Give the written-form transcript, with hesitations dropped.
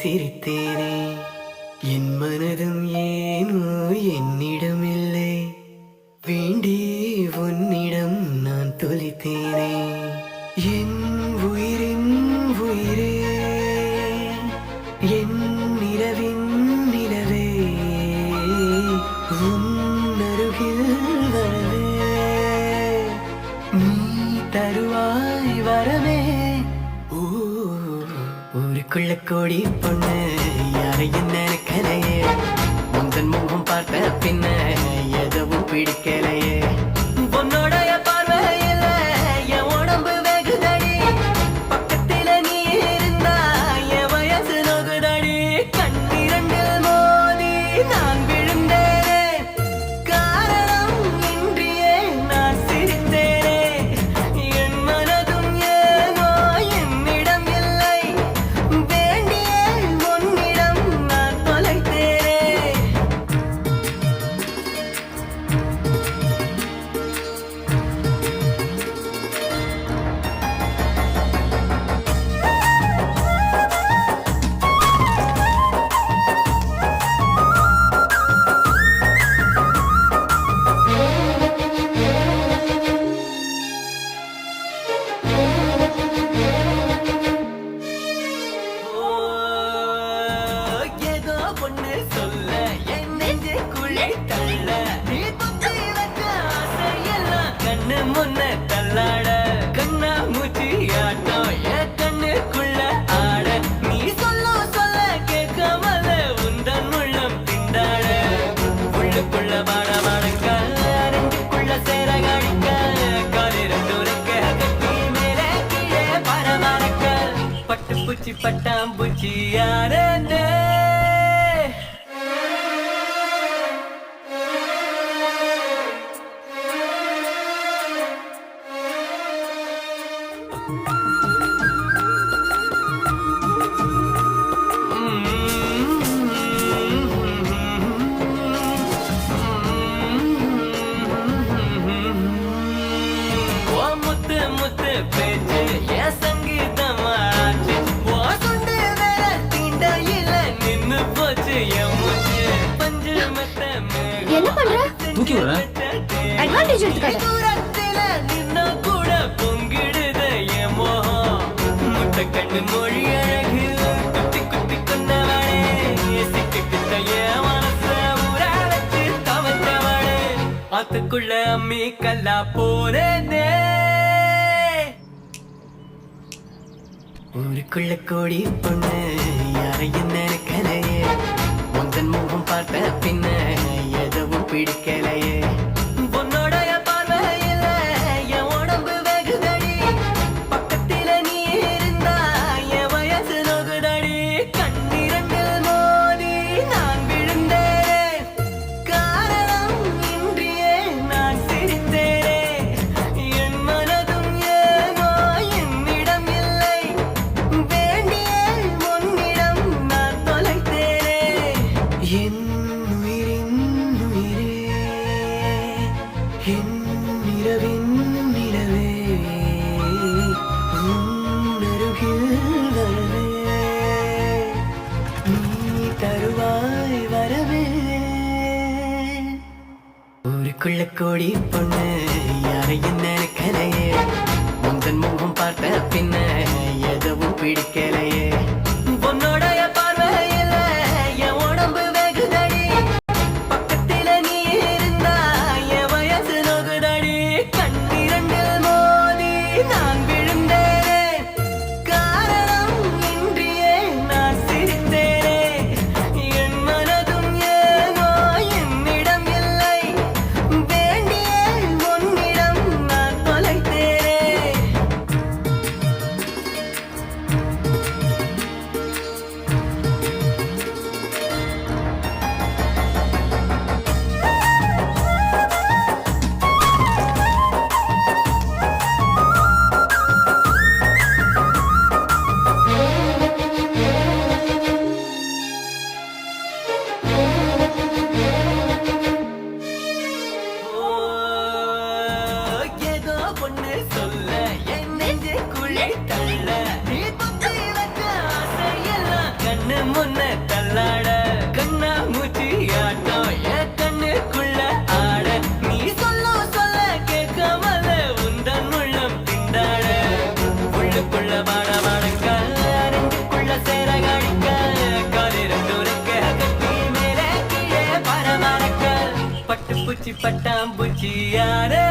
சிரித்தேனே. என் மனதும் ஏனோ என்னிடமில்லை, வேண்டி உன்னிடம் நான் தொலைத்தேனே. என் உயிரின் உயிரே, என் நிலவின் நிலவே, உன் அருகில் வரவே நீ தருவாய் வரவே. ஊருக்குள்ள கோடி பொண்ணு யாரையும் நினைக்கலையே, முந்தன் முகம் பார்த்த பின்ன எதுவும் பிடிக்கலையே. பொன்னோடைய பார்வையில என் உடம்பு வெகுதடி, பக்கத்தில நீ இருந்தா என் வயசு நோகுதடி. கண்ணிரண்டில் மோதி நான் விழுந்தேனே, காரணம் இன்றியே நான் சிரித்தேனே. என் மனதும் ஏனோ என்னிடம் இல்லை, வேண்டியே உன்னிடம் நான் தொலைத்தேனே. ஏதோ ஒண்ணு சொல்ல என் நெஞ்சுக்குள்ளே தள்ள, நீ குத்தி வச்ச ஆசையெல்லாம் கண்ணு முன்ன தள்ளாட. கண்ணா மூச்சி ஆட்டம் என் கண்ணுக்குள்ள ஆட, நீ சொல்ல சொல்ல கேட்காமல உந்தன் உள்ளம் திண்டாட. உள்ளுக்குள்ள வாட வாடக்க, நெஞ்சுக்குள்ள சேர காடிக்க, காலிரண்டுரைக்க கட்டி மேலே கீழே பரமரக்க. பட்டு பூச்சி பட்டாம்பூச்சி யாரே. முத்து முத்து பேச்சு என் சங்கீதமாச்சு, ஓ சுண்டு வேற தீண்டையில நின்னு போச்சு என் மூச்சு. பஞ்சு மெத்த என்ன பண்ற? தூக்கி விடுற? Advantage எடுத்துக்காத. தூரத்தில நின்னா கூட பொங்கிடுது என் மோகம். முட்டை கண்ணு மொழி அழகு குத்தி குத்தி கொண்டவளே, சிக்கிட்ட என் மனச ஊற வச்சு தவச்சவளே. ஆத்துக்குள்ள அம்மி கல்லா போறதே. ஊருக்குள்ள கோடி பொண்ணு யாரையும் நினைக்கலையே, முந்தன் முகம் பார்த்த பின்ன எதுவும் பிடிக்கலையே. பொன்னோடைய பார்வையில என் உடம்பு வெகுதடி, பக்கத்தில நீ இருந்தா என் வயசு நோகுதடி. கண்ணிரண்டில் மோதி நான் விழுந்தேனே, காரணம் இன்றியே நான் சிரித்தேனே. என் மனதும் ஏனோ என்னிடம் இல்லை, வேண்டியே உன்னிடம் நான் தொலைத்தேனே. என் உயிரின் உயிரே, என் நிலவின் நிலவே, உன் அருகில் வரவே நீ தருவாய் வரவே. ஊருக்குள்ள கோடி பொண்ணு யாரையும் நினைக்கலையே, முந்தன் முகம் பார்த்த பின்ன எதுவும் பிடிக்கலையே. பொன்னோடைய பார்வையில என் உடம்பு வெகுதடி, பக்கத்தில நீ இருந்தா என் வயசு நோகுதடி. கண்ணிரண்டில் மோதி நான் விழுந்தேனே, காரணம் இன்றியே நான் சிரித்தேனே. என் மனதும் ஏனோ என்னிடம் இல்லை, வேண்டியே உன்னிடம் நான் தொலைத்தேனே. வச்சு பட்டாம்பூச்சி யாரே